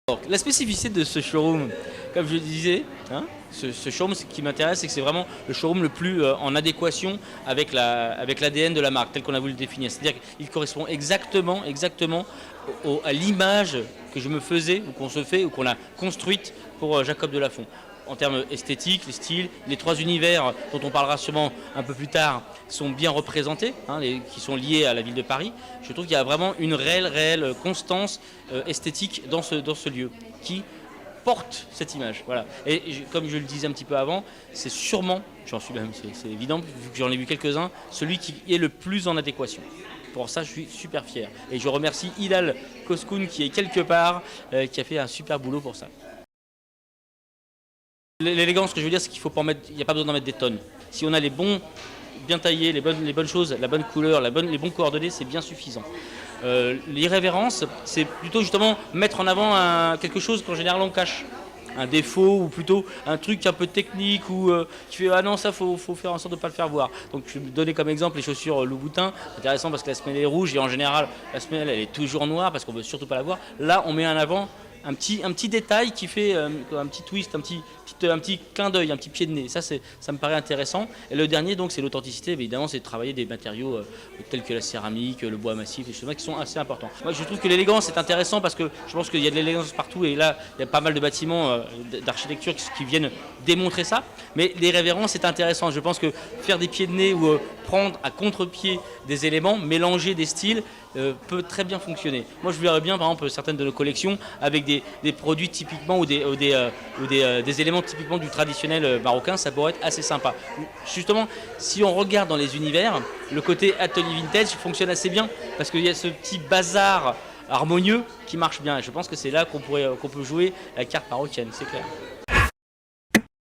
Alors, la spécificité de ce showroom, comme je le disais, hein, ce showroom, ce qui m'intéresse, c'est que c'est vraiment le showroom le plus en adéquation avec l'ADN de la marque, tel qu'on a voulu le définir. C'est-à-dire qu'il correspond exactement à l'image que je me faisais, ou qu'on se fait, ou qu'on a construite pour Jacob Delafont. En termes esthétiques, les styles, les trois univers dont on parlera sûrement un peu plus tard sont bien représentés, hein, qui sont liés à la ville de Paris. Je trouve qu'il y a vraiment une réelle constance esthétique dans ce lieu qui porte cette image. Voilà. Et comme je le disais un petit peu avant, c'est sûrement, j'en suis même, c'est évident, vu que j'en ai vu quelques-uns, celui qui est le plus en adéquation. Pour ça, je suis super fier. Et je remercie Hilal Koskoun qui est quelque part, qui a fait un super boulot pour ça. L'élégance, ce que je veux dire, c'est qu'il faut pas en mettre, il n'y a pas besoin d'en mettre des tonnes. Si on a les bons, bien taillés, les bonnes choses, la bonne couleur, les bons coordonnées, c'est bien suffisant. L'irrévérence, c'est plutôt justement mettre en avant quelque chose qu'en général on cache. Un défaut ou plutôt un truc un peu technique où tu fais ah non ça faut faire en sorte de ne pas le faire voir. Donc je vais me donner comme exemple les chaussures Louboutin, c'est intéressant parce que la semelle est rouge et en général la semelle elle est toujours noire parce qu'on veut surtout pas la voir. Là on met en avant un petit détail qui fait un petit twist, un petit clin d'œil, un petit pied de nez. Ça me paraît intéressant. Et le dernier, donc, c'est l'authenticité. Évidemment, c'est de travailler des matériaux tels que la céramique, le bois massif, des choses qui sont assez importants. Moi, je trouve que l'élégance est intéressant parce que je pense qu'il y a de l'élégance partout. Et là, il y a pas mal de bâtiments d'architecture qui viennent démontrer ça. Mais l'irrévérence est intéressant. Je pense que faire des pieds de nez ou prendre à contre-pied des éléments, mélanger des styles, peut très bien fonctionner. Moi, je verrais bien, par exemple, certaines de nos collections avec des produits typiquement ou des éléments typiquement du traditionnel marocain, ça pourrait être assez sympa. Justement, si on regarde dans les univers, le côté atelier vintage fonctionne assez bien parce qu'il y a ce petit bazar harmonieux qui marche bien. Et je pense que c'est là qu'on peut jouer la carte marocaine, c'est clair.